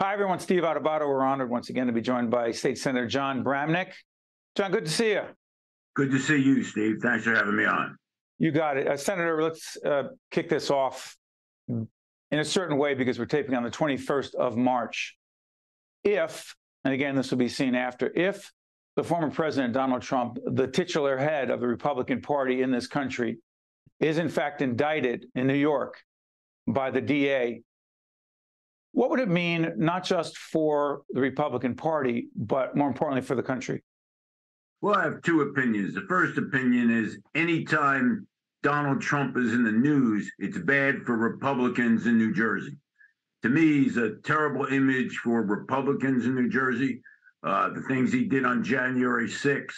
Hi, everyone. Steve Adubato. We're honored once again to be joined by State Senator Jon Bramnick. Jon, good to see you. Good to see you, Steve. Thanks for having me on. You got it. Senator, let's kick this off in a certain way because we're taping on the 21st of March. If, and again, this will be seen after, if the former President Donald Trump, the titular head of the Republican Party in this country, is in fact indicted in New York by the DA, what would it mean not just for the Republican Party, but more importantly for the country? Well, I have two opinions. The first opinion is anytime Donald Trump is in the news, it's bad for Republicans in New Jersey. To me, he's a terrible image for Republicans in New Jersey. The things he did on January 6th,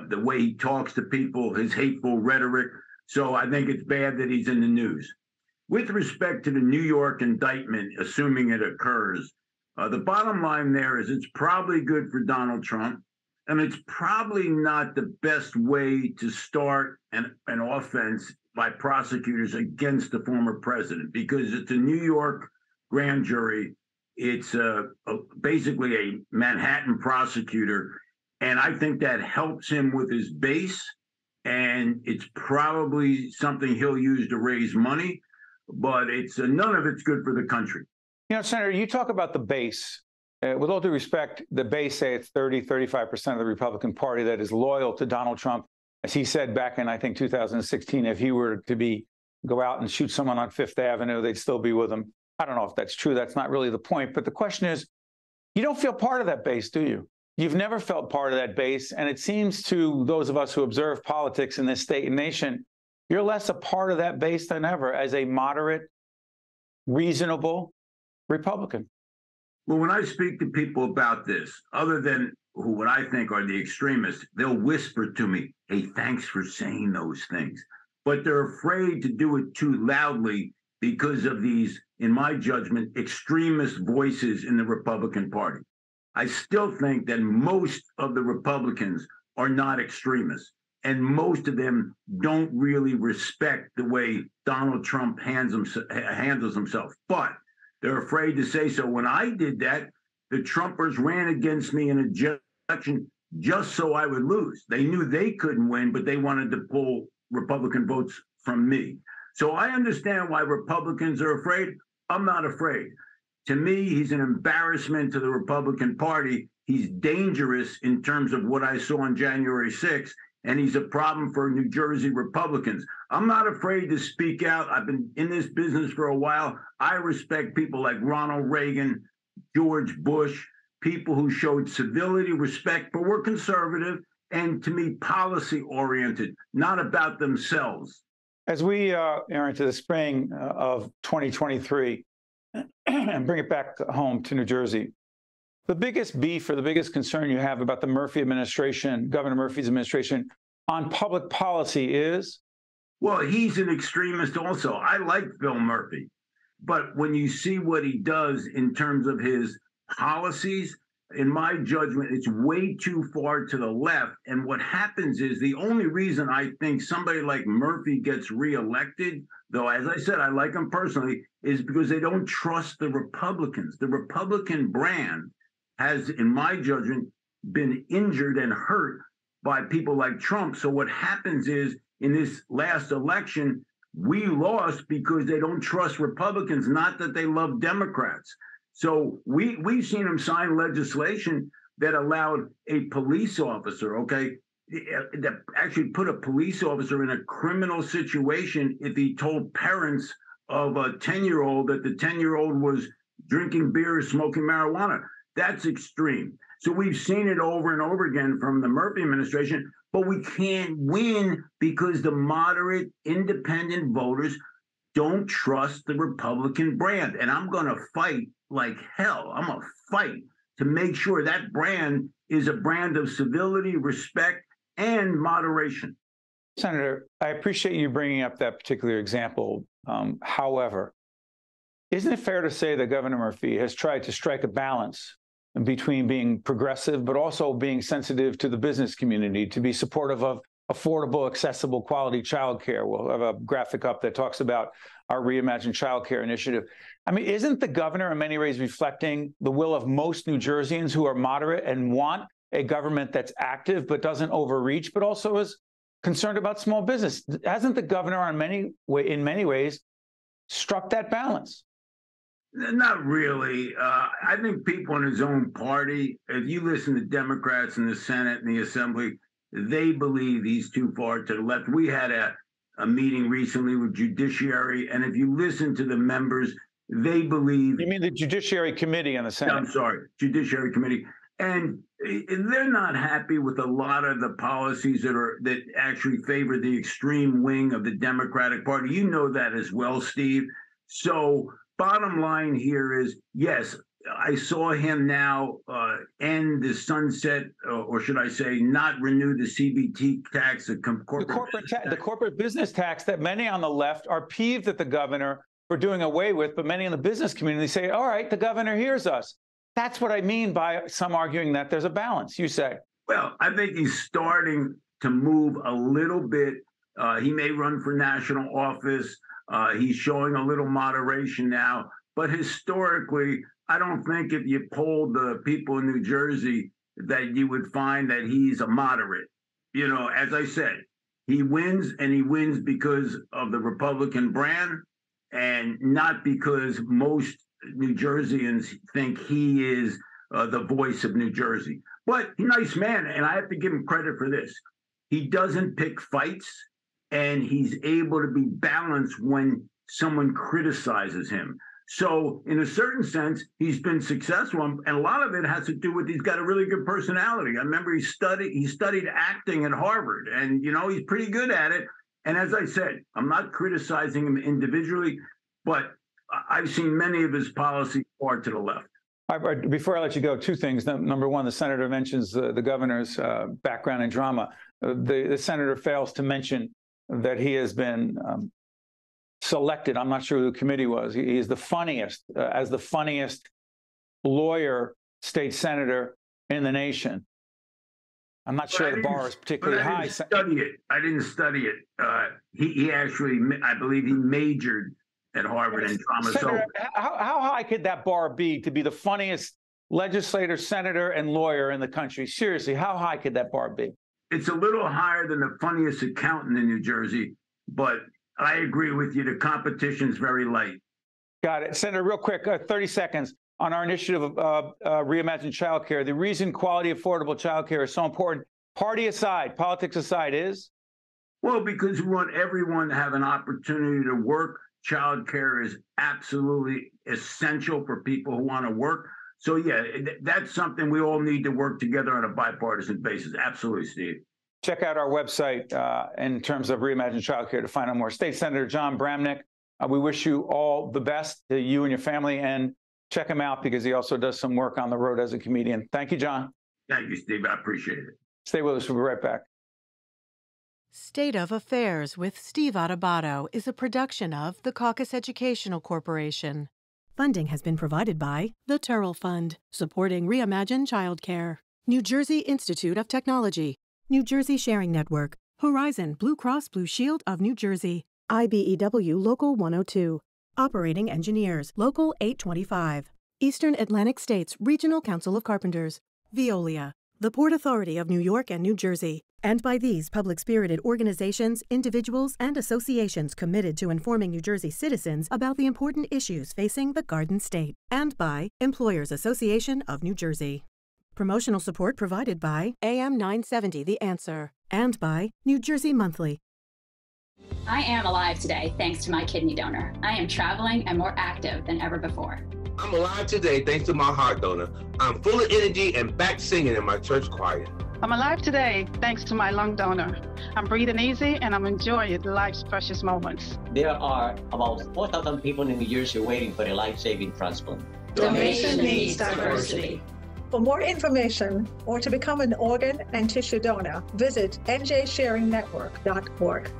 the way he talks to people, his hateful rhetoric. So I think it's bad that he's in the news. With respect to the New York indictment, assuming it occurs, the bottom line there is it's probably good for Donald Trump, and it's probably not the best way to start an offense by prosecutors against the former president, because it's a New York grand jury. It's basically a Manhattan prosecutor, and I think that helps him with his base, and it's probably something he'll use to raise money. But it's none of it's good for the country. You know, Senator, you talk about the base. With all due respect, the base say it's 35% of the Republican Party that is loyal to Donald Trump. As he said back in, I think, 2016, if he were to go out and shoot someone on Fifth Avenue, they'd still be with him. I don't know if that's true. That's not really the point. But the question is, you don't feel part of that base, do you? You've never felt part of that base. And it seems to those of us who observe politics in this state and nation, you're less a part of that base than ever as a moderate, reasonable Republican. Well, when I speak to people about this, other than what I think are the extremists, they'll whisper to me, hey, thanks for saying those things. But they're afraid to do it too loudly because of these, in my judgment, extremist voices in the Republican Party. I still think that most of the Republicans are not extremists. And most of them don't really respect the way Donald Trump handles himself. But they're afraid to say so. When I did that, the Trumpers ran against me in a election just so I would lose. They knew they couldn't win, but they wanted to pull Republican votes from me. So I understand why Republicans are afraid. I'm not afraid. To me, he's an embarrassment to the Republican Party. He's dangerous in terms of what I saw on January 6th. And he's a problem for New Jersey Republicans. I'm not afraid to speak out. I've been in this business for a while. I respect people like Ronald Reagan, George Bush, people who showed civility, respect, but were conservative and, to me, policy-oriented, not about themselves. As we enter into the spring of 2023 and bring it back home to New Jersey, the biggest beef or the biggest concern you have about the Murphy administration, Governor Murphy's administration, on public policy is? Well, he's an extremist also. I like Bill Murphy. But when you see what he does in terms of his policies, in my judgment, it's way too far to the left. And what happens is the only reason I think somebody like Murphy gets reelected, though, as I said, I like him personally, is because they don't trust the Republicans. The Republican brand has, in my judgment, been injured and hurt by people like Trump. So what happens is, in this last election, we lost because they don't trust Republicans, not that they love Democrats. So we've seen them sign legislation that allowed a police officer, that actually put a police officer in a criminal situation if he told parents of a 10-year-old that the 10-year-old was drinking beer or smoking marijuana. That's extreme. So we've seen it over and over again from the Murphy administration, but we can't win because the moderate, independent voters don't trust the Republican brand. And I'm going to fight like hell. I'm going to fight to make sure that brand is a brand of civility, respect, and moderation. Senator, I appreciate you bringing up that particular example. However, isn't it fair to say that Governor Murphy has tried to strike a balance between being progressive, but also being sensitive to the business community, to be supportive of affordable, accessible, quality childcare. We'll have a graphic up that talks about our Reimagine Childcare initiative. I mean, isn't the governor in many ways reflecting the will of most New Jerseyans who are moderate and want a government that's active but doesn't overreach, but also is concerned about small business? Hasn't the governor in many ways struck that balance? Not really. I think people in his own party, if you listen to Democrats in the Senate and the Assembly, they believe he's too far to the left. We had a meeting recently with Judiciary, and if you listen to the members, they believe— You mean the Judiciary Committee in the Senate? I'm sorry, Judiciary Committee. And they're not happy with a lot of the policies that actually favor the extreme wing of the Democratic Party. You know that as well, Steve. So bottom line here is, yes, I saw him now end the sunset, or should I say, not renew the CBT tax, the corporate business tax that many on the left are peeved at the governor for doing away with, but many in the business community say, all right, the governor hears us. That's what I mean by some arguing that there's a balance, you say. Well, I think he's starting to move a little bit. He may run for national office. He's showing a little moderation now. But historically, I don't think if you polled the people in New Jersey that you would find that he's a moderate. You know, as I said, he wins, and he wins because of the Republican brand and not because most New Jerseyans think he is the voice of New Jersey. But he's a nice man, and I have to give him credit for this. He doesn't pick fights, and he's able to be balanced when someone criticizes him. So in a certain sense, he's been successful, and a lot of it has to do with he's got a really good personality. I remember he studied acting at Harvard, and you know, he's pretty good at it. And as I said, I'm not criticizing him individually, but I've seen many of his policies far to the left. Before I let you go, two things. Number one, the senator mentions the governor's background in drama. The senator fails to mention that he has been selected. I'm not sure who the committee was. He is the funniest, as the funniest lawyer state senator in the nation. I'm not sure the bar is particularly high. I didn't study it. He actually, I believe he majored at Harvard in drama. Senator, how high could that bar be to be the funniest legislator, senator, and lawyer in the country? Seriously, how high could that bar be? It's a little higher than the funniest accountant in New Jersey, but I agree with you. The competition's very light. Got it. Senator, real quick, 30 seconds on our initiative of Reimagine Childcare. The reason quality, affordable childcare is so important, party aside, politics aside, is? Well, because we want everyone to have an opportunity to work. Childcare is absolutely essential for people who want to work. So, yeah, that's something we all need to work together on a bipartisan basis. Absolutely, Steve. Check out our website in terms of Reimagine Childcare to find out more. State Senator Jon Bramnick, we wish you all the best, to you and your family, and check him out because he also does some work on the road as a comedian. Thank you, Jon. Thank you, Steve. I appreciate it. Stay with us. We'll be right back. State of Affairs with Steve Adubato is a production of the Caucus Educational Corporation. Funding has been provided by the Turrell Fund, supporting Reimagine Childcare, New Jersey Institute of Technology, New Jersey Sharing Network, Horizon Blue Cross Blue Shield of New Jersey, IBEW Local 102, Operating Engineers Local 825, Eastern Atlantic States Regional Council of Carpenters, Veolia, the Port Authority of New York and New Jersey, and by these public-spirited organizations, individuals, and associations committed to informing New Jersey citizens about the important issues facing the Garden State, and by Employers Association of New Jersey. Promotional support provided by AM 970 The Answer, and by New Jersey Monthly. I am alive today thanks to my kidney donor. I am traveling and more active than ever before. I'm alive today thanks to my heart donor. I'm full of energy and back singing in my church choir. I'm alive today thanks to my lung donor. I'm breathing easy and I'm enjoying life's precious moments. There are about 4,000 people in New Jersey waiting for a life-saving transplant. Donation needs diversity. For more information or to become an organ and tissue donor, visit njsharingnetwork.org.